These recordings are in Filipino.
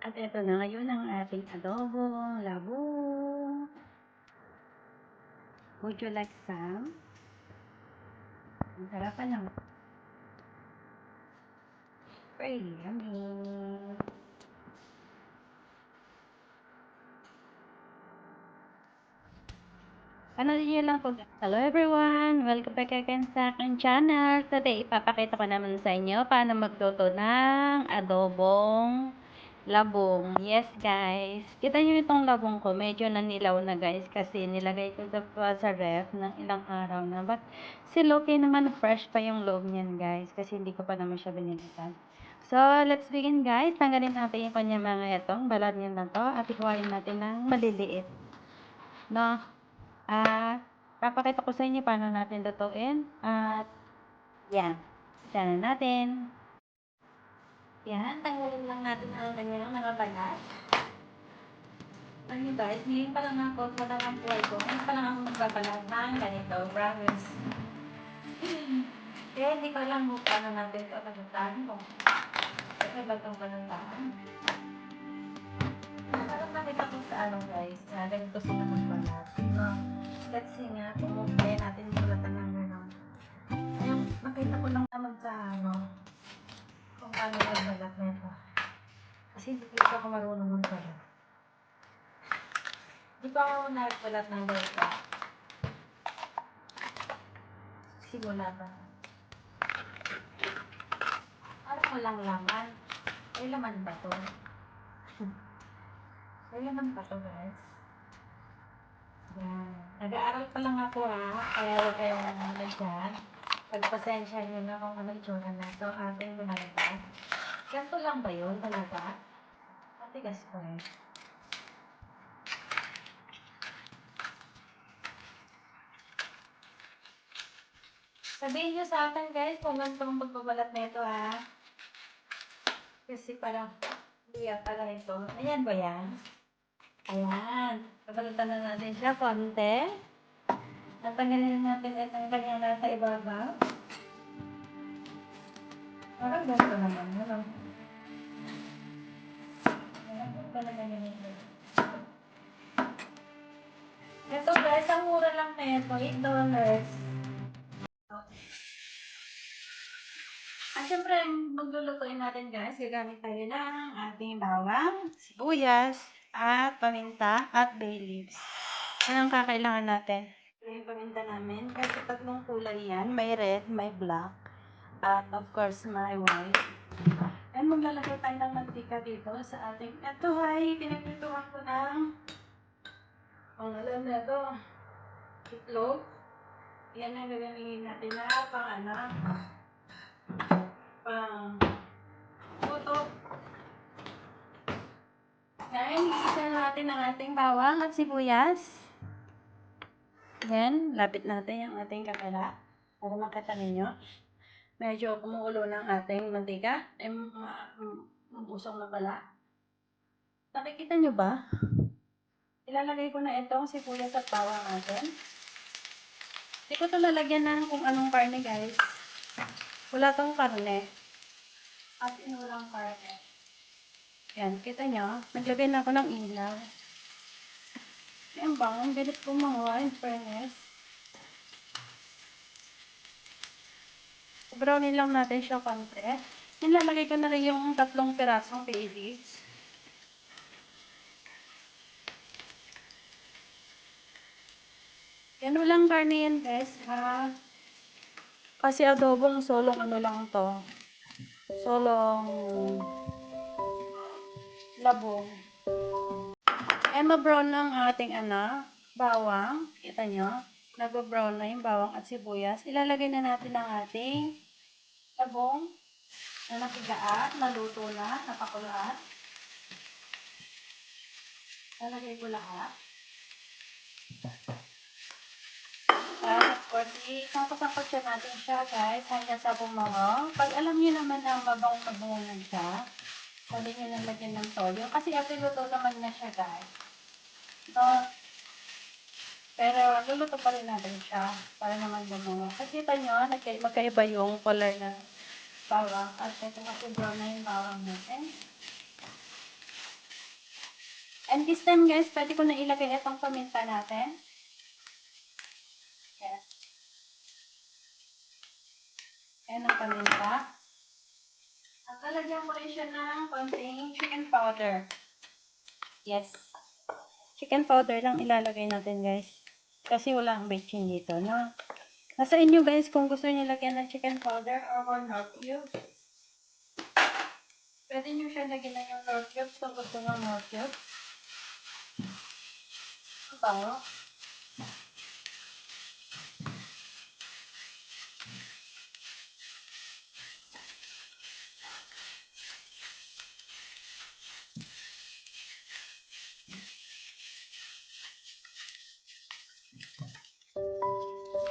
At eto na ngayon ang ating adobong labong. Would you like some? Ang sarap lang. Very yummy. Panoodin nyo lang po. Hello everyone! Welcome back again sa aking channel. Today, ipapakita ko naman sa inyo paano magluto ng adobong labong. Yes guys. Kita nyo itong labong ko. Medyo nanilaw na guys. Kasi nilagay ko sa ref ng ilang araw na. But still okay naman. Fresh pa yung loob niyan guys. Kasi hindi ko pa naman siya binilisan. So, let's begin guys. Tanggalin natin yung kanya mga itong balat niya na to. At ikuhain natin ng maliliit. No? At papakita ko sa inyo paano natin lutuin. At yan. Sana natin. Yan, tanggalin lang natin ang kanyang mga balat. Ayun guys, ngayon pa lang ako, matang buhay ko. Ngayon pa lang ako magbabalat ng ganito, promise. Kaya hindi ko alam kung paano natin ito nagutan. Ito ba itong balutan? Parang nakita ko sa ano guys, na ganito sila magbalat. No? Let's see nga kung kaya natin bulatan ng gano'n. Ayun, nakita ko lang naman sa ano, kung paano magbalat na ito. Kasi hindi ko ako marunong magbalat. Di ba ako nagbalat ng ganito? Simula pa. Parang walang laman. May laman ba to? May laman ba to guys? Yan. Nag-aaral pa lang ako kaya huwag kayong ano dyan. Pagpasensya nyo na kung ano itsura na ito ating ginagawa. Ganito lang ba yun talaga? Matigas pa rin. Sabihin nyo sa akin guys kung ganito ang pagbabalat na ito Kasi parang hindi pala ito. Ayan ba yan? Ayan. Pabalatan na natin siya konti. Natanggalin natin itong kanyang nasa ibabaw. Parang ganito naman. Ano? Ayan. Talaga ganito. Ito guys, ang mura lang na ito. $8. At syempre, maglulutuin natin guys. Gagamit tayo ng ating bawang, sibuyas, at paminta, at bay leaves. Anong kakailangan natin? Yung paminta namin, kasi tatlong kulay yan. May red, may black, at of course, may white. And maglalagay tayo ng mantika dito sa ating... Ito ay pinaglutuan ko ng... Ang alam na ito, itlog. Yan ang gagawin natin na pang luto. Ngayon, isa natin ang ating bawang at sibuyas. Yan, lapit natin yung ating kakala. Para makita ninyo. Medyo kumukulo ng ating mantika. Usong na pala. Nakikita nyo ba? Ilalagay ko na itong sibuyas at bawang natin. Hindi ko ito lalagyan ng kung anong karne guys. Wala tong karne. At inulang karne. Yan, kita nyo. Naglagay na ako ng ilaw. Yan bang, ang bilis gumawa in fairness. Brownin lang natin siya konti. Nilalagay ko na rin yung 3 pirasong bay leaves. Yan walang karne yan guys kasi adobong solong ano lang to. Solong labong. Ma-brown ng ating bawang. Kita nyo? Nag-brown na yung bawang at sibuyas. Ilalagay na natin ang ating labong na napigaan, naluto na, napakulaan. Lalagay ko lahat. Of course, isasapakot natin siya guys hanggang sa bumango. Pag alam niyo naman na mabang-mabungo na siya, pwede nyo na lagyan ng toyo. Kasi ito luto naman na siya guys. So, pero luluto pa rin natin siya para naman bumango. Kasi kita nyo, magkaiba yung color ng bawang. At ito kasi brown na yung bawang natin. And this time guys, pwede ko na ilagay itong paminta natin. Yes. Ayan ang paminta. At lalagyan ko rin siya ng konting chicken powder. Yes. Chicken powder lang ilalagay natin guys. Kasi wala ang bechin dito, no? Nasa inyo guys kung gusto niyo lagyan ng chicken powder or nor cube. Pwede nyo siya lagyan na yung nor cube kung gusto nyo nor cube. Ang bango.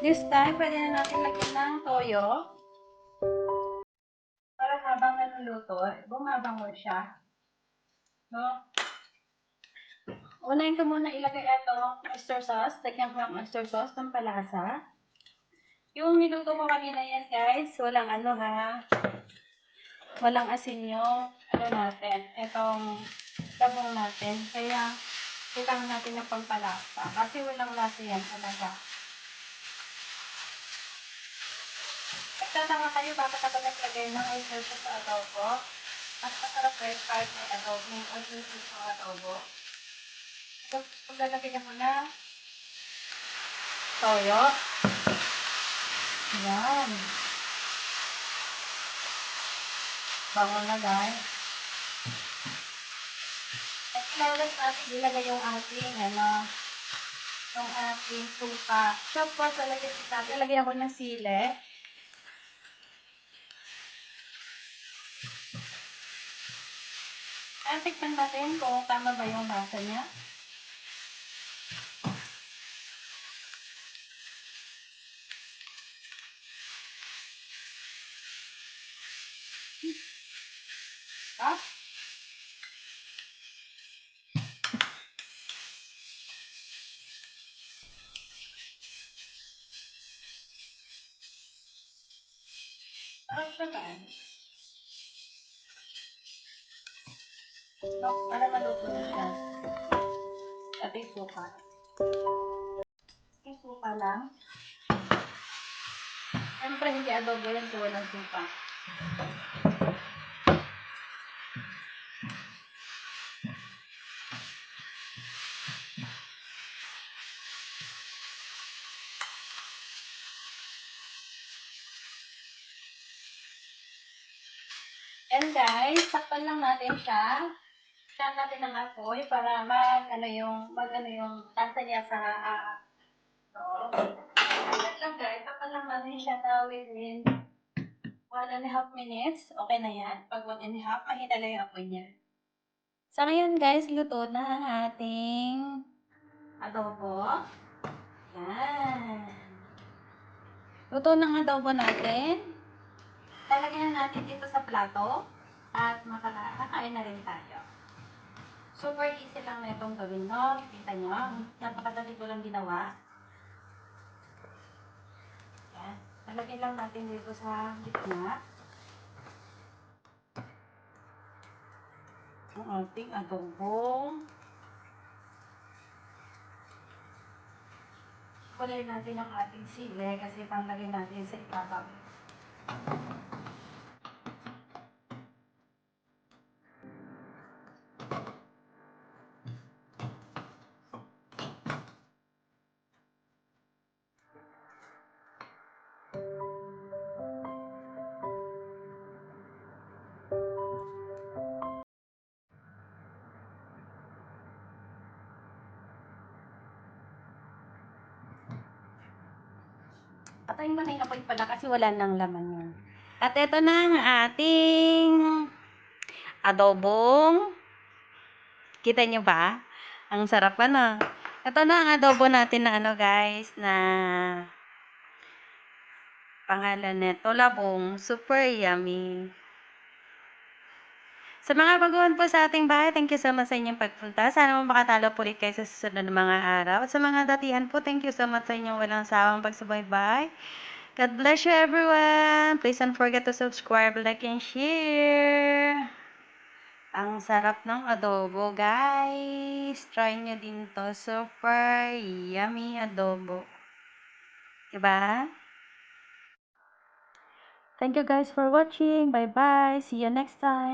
This time, pwede na natin lagyan ng toyo. Para habang naluluto, bumabango siya. No? Unahin ko muna ilagay itong oyster sauce. Lagyan ko ng oyster sauce ng palasa. Yung niluto ko kanina yan guys, walang ano ha. Walang asin yung ano natin. Itong labong natin. Kaya kailangan natin ng pampalasa. Kasi walang lasa yan talaga. Nagtataka kayo bakit ako naglagay ng oyster sauce sa adobo? Mas masarap guys kahit may adobo. Yung oyster sauce sa adobo. So, paglalagay ako na toyo. Yan. Bango na guys. At ilalas natin ilagay yung ating yung ating suka. So, of course, lalagay ako ng sili. At tikman natin kung tama ba yung lasa niya. Ah? Sarap siya guys. No, para maluto na siya. At yung suka. Yung suka lang. Siyempre, hindi adobo yan kung walang suka. And guys, takpan lang natin siya. Saan natin ng apoy para yung lasa niya sa loob. At lang guys, takpan lang natin siya na within 1.5 minutes. Okay na yan. Pag 1.5, mahina lang yung apoy niya. So ngayon guys, luto na ang ating adobo. Yan. Luto ng adobo natin. Lalagyan na natin dito sa plato at makakain na rin tayo. Super easy lang na itong gawin, no? Kita nyo, napakadali ko lang ginawa. Yan. Lalagyan lang natin dito sa gitna ang ating adobo. Kulay natin ang ating sili kasi panglagay natin sa ibabaw. Patayin mo na yung apoy pala kasi wala nang laman yun. At ito na ang ating adobong. Kita nyo ba? Ang sarap na. Ito na ang adobo natin na guys, na pangalan nito, labong. Super yummy. Sa mga baguhan po sa ating bahay, thank you so much sa inyong pagpunta. Sana mo makatalo po ulit kayo sa susunod ng mga araw. At sa mga datihan po, thank you so much sa inyong walang sawang pagsubaybay. God bless you everyone. Please don't forget to subscribe, like, and share. Ang sarap ng adobo, guys. guys, try nyo din to. Super yummy adobo. Diba? Thank you guys for watching. Bye-bye. See you next time.